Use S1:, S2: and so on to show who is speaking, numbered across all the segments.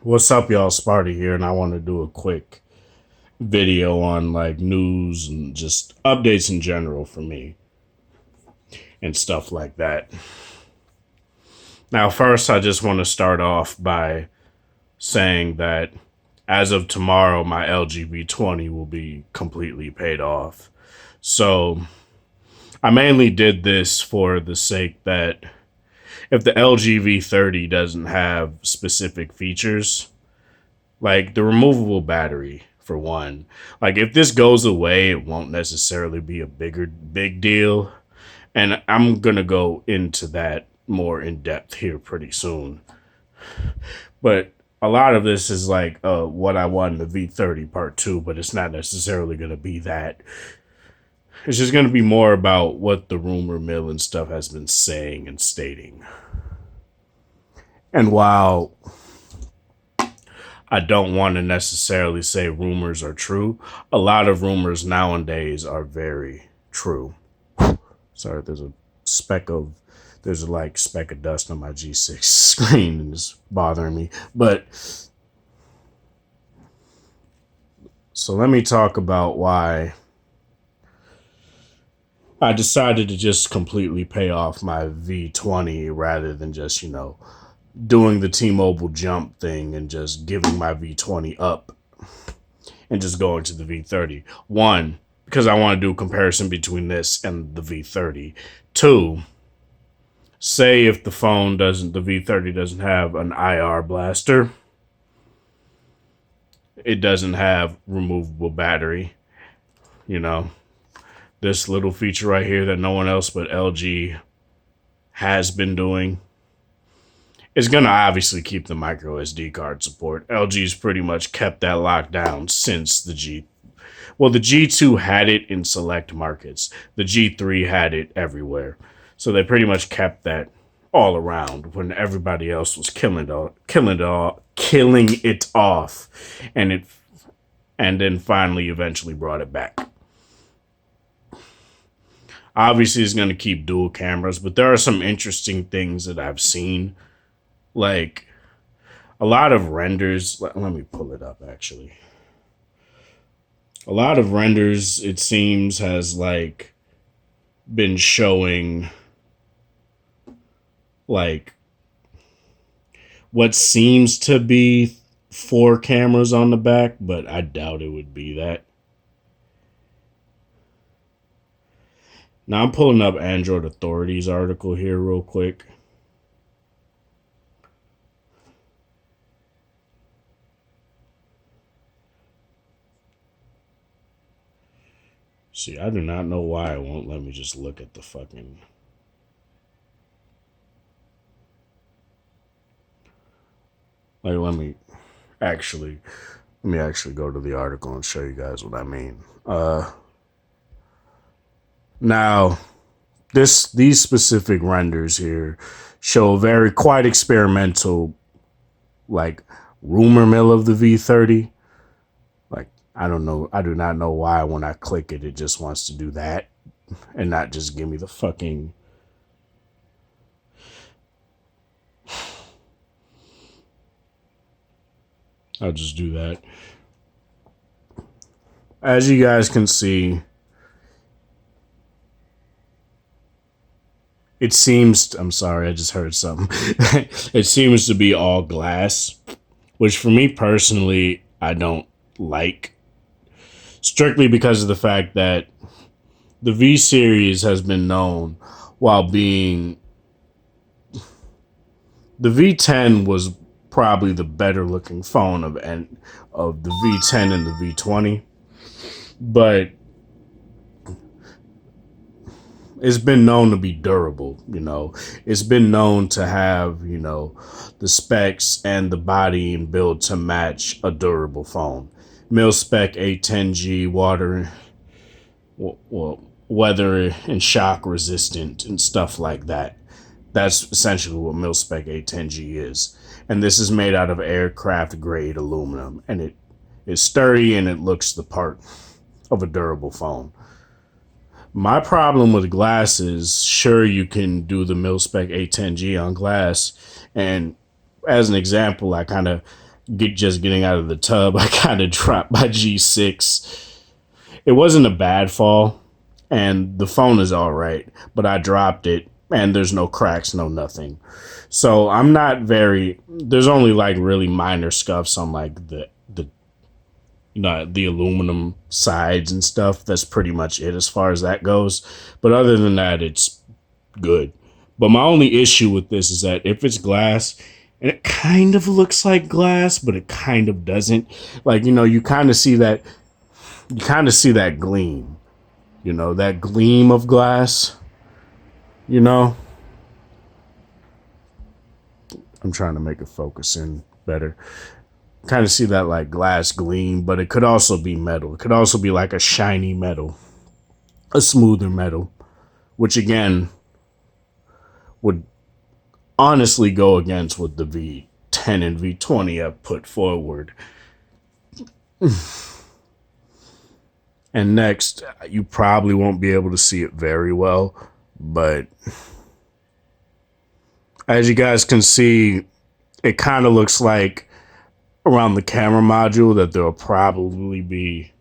S1: What's up, y'all? Sparty here, and I want to do a quick video on like news and just updates in general for me and stuff like that. Now, first, I just want to start off by saying that as of tomorrow, my LG V20 will be completely paid off. So, I mainly did this for the sake that if the LG V30 doesn't have specific features, like the removable battery, for one. Like if this goes away, it won't necessarily be a big deal. And I'm gonna go into that more in depth here pretty soon. But a lot of this is like what I want in the V30 part two, but it's not necessarily gonna be that. It's just gonna be more about what the rumor mill and stuff has been saying and stating. And while I don't want to necessarily say rumors are true, a lot of rumors nowadays are very true. Sorry, there's a like speck of dust on my G6 screen and it's bothering me. But so let me talk about why I decided to just completely pay off my V20 rather than just, doing the T-Mobile jump thing and just giving my V20 up and just going to the V30. One, because I want to do a comparison between this and the V30. Two, say if the V30 doesn't have an IR blaster, it doesn't have removable battery, this little feature right here that no one else but LG has been doing. It's going to obviously keep the micro SD card support. LG's pretty much kept that locked down since the G2 had it in select markets. The G3 had it everywhere. So they pretty much kept that all around when everybody else was killing it off, and then finally eventually brought it back. Obviously it's going to keep dual cameras, but there are some interesting things that I've seen. Like a lot of renders, let me pull it up actually. A lot of renders, it seems, has like been showing like what seems to be 4 cameras on the back, but I doubt it would be that. Now I'm pulling up Android Authority's article here real quick. See, I do not know why it won't let me just look at the fucking... Like, let me actually go to the article and show you guys what I mean. Now, these specific renders here show a very quite experimental, like, rumor mill of the V30. Like, I don't know. I do not know why when I click it, it just wants to do that and not just give me the fucking... I'll just do that. As you guys can see, it seems... I'm sorry, I just heard something. It seems to be all glass, which for me personally, I don't like. Strictly because of the fact that the V series has been known while being... The V10 was probably the better looking phone of the V10 and the V20. But it's been known to be durable, It's been known to have, the specs and the body and build to match a durable phone. Mil-spec A10G, weather and shock resistant and stuff like that. That's essentially what mil-spec A10G is. And this is made out of aircraft grade aluminum, and it is sturdy and it looks the part of a durable phone. My problem with glass is, sure, you can do the mil-spec A10G on glass, and as an example, I kind of just getting out of the tub, I kind of dropped my G6. It wasn't a bad fall, and the phone is all right, but I dropped it, and there's no cracks, no nothing. So I'm not very. There's only like really minor scuffs on like the the aluminum sides and stuff. That's pretty much it as far as that goes. But other than that, it's good. But my only issue with this is that if it's glass, and it kind of looks like glass, but it kind of doesn't. Like, you kind of see that. You kind of see that gleam. That gleam of glass. I'm trying to make it focus in better. Kind of see that like glass gleam, but it could also be metal. It could also be like a shiny metal, a smoother metal, which again would honestly go against what the V10 and V20 have put forward. And next, you probably won't be able to see it very well, but as you guys can see, it kind of looks like around the camera module that there'll probably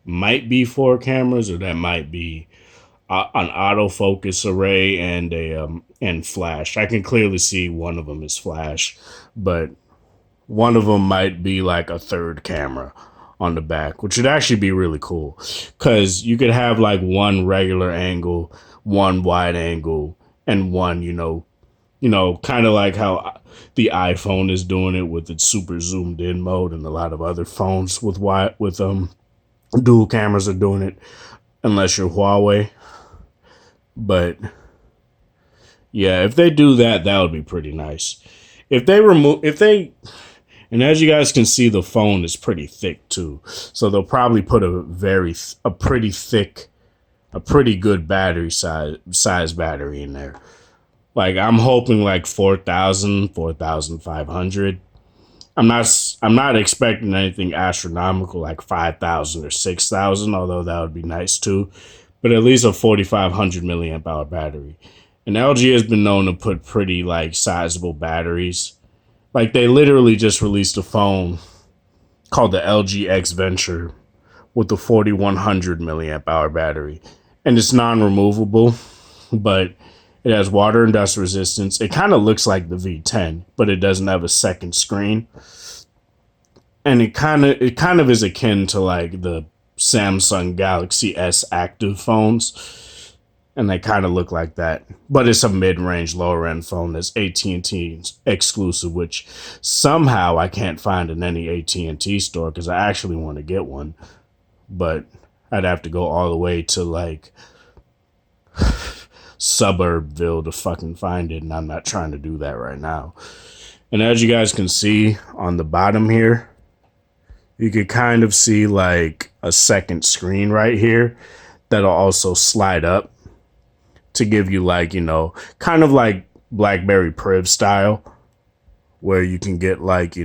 S1: might be 4 cameras, or that might be an autofocus array and and flash. I can clearly see one of them is flash, but one of them might be like a third camera on the back, which would actually be really cool, because you could have like one regular angle, one wide angle, and one kind of like how the iPhone is doing it with its super zoomed in mode, and a lot of other phones with dual cameras are doing it, unless you're Huawei. But yeah, if they do that, that would be pretty nice. And as you guys can see, the phone is pretty thick too, so they'll probably put a pretty good battery size battery in there. Like, I'm hoping like 4,000, 4,500. I'm not expecting anything astronomical like 5,000 or 6,000, although that would be nice too. But at least a 4,500 milliamp hour battery. And LG has been known to put pretty like sizable batteries. Like, they literally just released a phone called the LG X Venture with the 4,100 milliamp hour battery, and it's non-removable, but it has water and dust resistance. It kind of looks like the V10, but it doesn't have a second screen. And it kind of is akin to like the Samsung Galaxy S active phones, and they kind of look like that. But it's a mid-range, lower-end phone that's AT&T exclusive, which somehow I can't find in any AT&T store, because I actually want to get one. But I'd have to go all the way to like Suburbville to fucking find it, and I'm not trying to do that right now. And as you guys can see on the bottom here, you could kind of see like a second screen right here that'll also slide up to give you like, kind of like BlackBerry Priv style, where you can get like,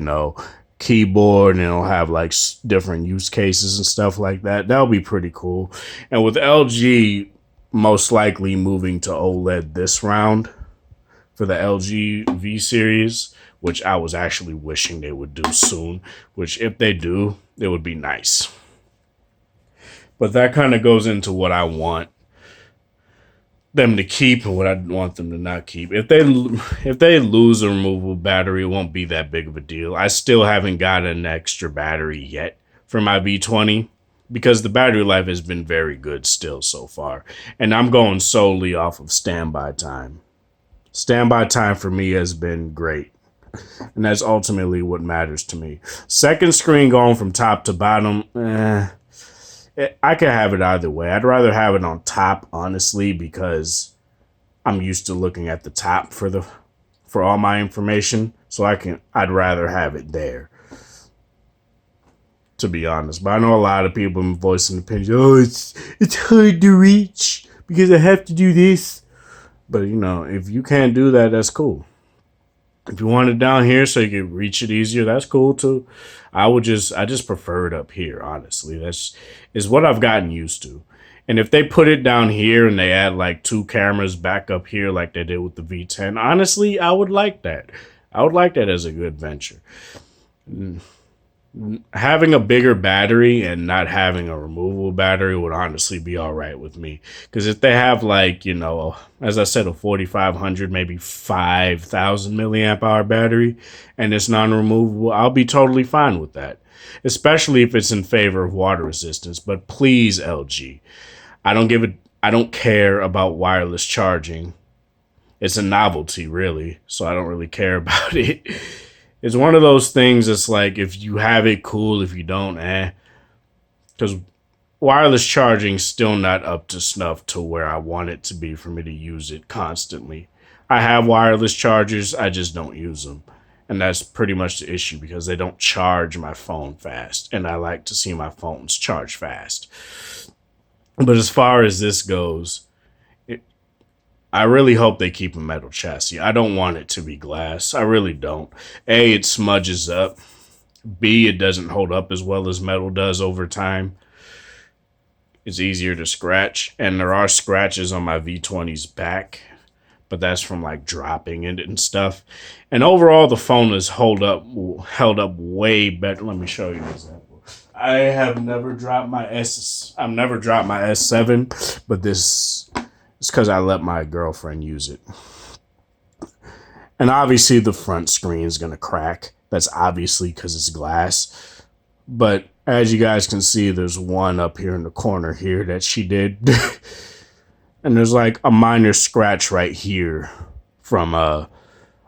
S1: keyboard, and it'll have like different use cases and stuff like that. That'll be pretty cool. And with LG most likely moving to OLED this round for the LG V series, which I was actually wishing they would do soon, which if they do, it would be nice. But that kind of goes into what I want them to keep and what I want them to not keep. If they lose a removable battery, it won't be that big of a deal. I still haven't got an extra battery yet for my V20, because the battery life has been very good still so far. And I'm going solely off of standby time. Standby time for me has been great, and that's ultimately what matters to me. Second screen going from top to bottom, I could have it either way. I'd rather have it on top, honestly, because I'm used to looking at the top for all my information. So I'd rather have it there, to be honest. But I know a lot of people have been voicing opinions. Oh, it's hard to reach because I have to do this. But if you can't do that, that's cool. If you want it down here so you can reach it easier, that's cool too. I just prefer it up here, honestly. That's what I've gotten used to. And if they put it down here and they add like 2 cameras back up here like they did with the V10, honestly, I would like that. I would like that as a good venture. Having a bigger battery and not having a removable battery would honestly be all right with me. Because if they have, like, you know, as I said, a 4500, maybe 5000 milliamp hour battery and it's non-removable, I'll be totally fine with that, especially if it's in favor of water resistance. But please, LG, I don't care about wireless charging. It's a novelty, really, so I don't really care about it. It's one of those things that's like, if you have it, cool. If you don't, because wireless charging's still not up to snuff to where I want it to be for me to use it constantly. I have wireless chargers, I just don't use them. And that's pretty much the issue, because they don't charge my phone fast. And I like to see my phones charge fast. But as far as this goes, I really hope they keep a metal chassis. I don't want it to be glass. I really don't. A, it smudges up. B, it doesn't hold up as well as metal does over time. It's easier to scratch. And there are scratches on my V20's back, but that's from like dropping it and stuff. And overall, the phone is held up way better. Let me show you an example. I have never dropped my I've never dropped my S7, but this... it's because I let my girlfriend use it. And obviously the front screen is going to crack. That's obviously because it's glass. But as you guys can see, there's one up here in the corner here that she did. And there's like a minor scratch right here from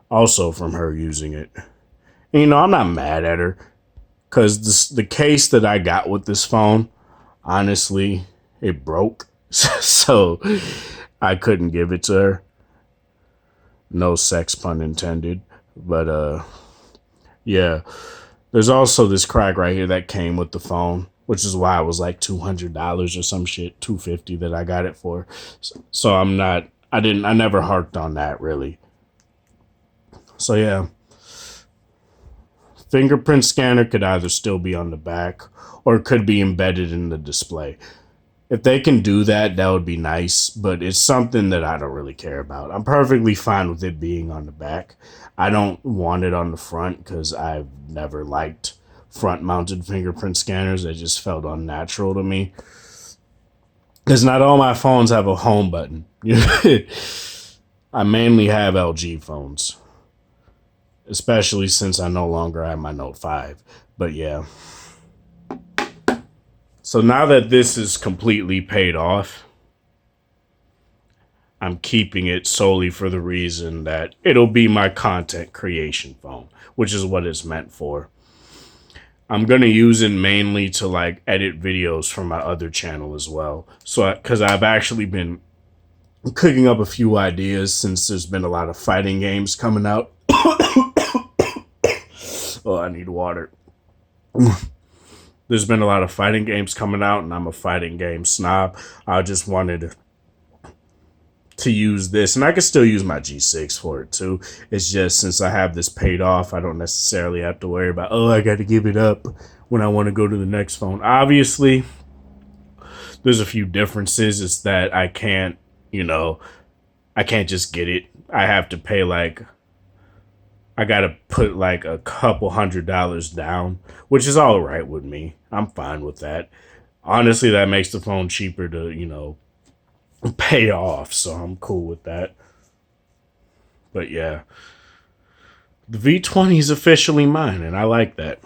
S1: also from her using it. And, you know, I'm not mad at her, because the case that I got with this phone, honestly, it broke. So I couldn't give it to her. No sex pun intended. But yeah. There's also this crack right here that came with the phone, which is why it was like $200 or some shit, $250 that I got it for. So I never harked on that really. So yeah. Fingerprint scanner could either still be on the back or it could be embedded in the display. If they can do that, that would be nice, but it's something that I don't really care about. I'm perfectly fine with it being on the back. I don't want it on the front because I've never liked front-mounted fingerprint scanners. They just felt unnatural to me. Because not all my phones have a home button. I mainly have LG phones, especially since I no longer have my Note 5. But yeah. So now that this is completely paid off, I'm keeping it solely for the reason that it'll be my content creation phone, which is what it's meant for. I'm going to use it mainly to like edit videos for my other channel as well. So, because I've actually been cooking up a few ideas since there's been a lot of fighting games coming out. Oh, I need water. There's been a lot of fighting games coming out, and I'm a fighting game snob. I just wanted to use this, and I can still use my G6 for it too. It's just since I have this paid off, I don't necessarily have to worry about, oh, I got to give it up when I want to go to the next phone. Obviously, there's a few differences. It's that I can't, I can't just get it. I have to pay I got to put like a couple $100 down, which is all right with me. I'm fine with that. Honestly, that makes the phone cheaper to, pay off. So I'm cool with that. But yeah, the V20 is officially mine, and I like that.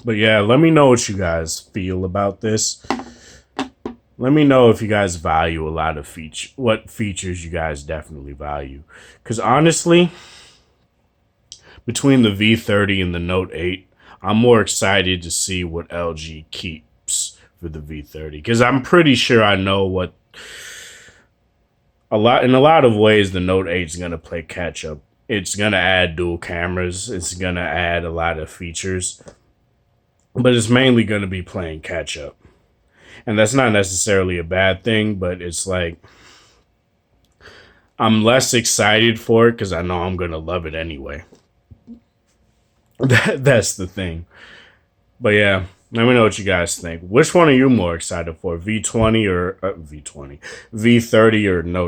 S1: But yeah, let me know what you guys feel about this. Let me know if you guys value a lot of what features you guys definitely value. Because honestly, between the V30 and the Note 8, I'm more excited to see what LG keeps for the V30. Because I'm pretty sure I know what... in a lot of ways, the Note 8 is going to play catch up. It's going to add dual cameras. It's going to add a lot of features. But it's mainly going to be playing catch up. And that's not necessarily a bad thing, but it's like... I'm less excited for it because I know I'm going to love it anyway. That's the thing. But yeah, let me know what you guys think. Which one are you more excited for? V20 or V30 or Note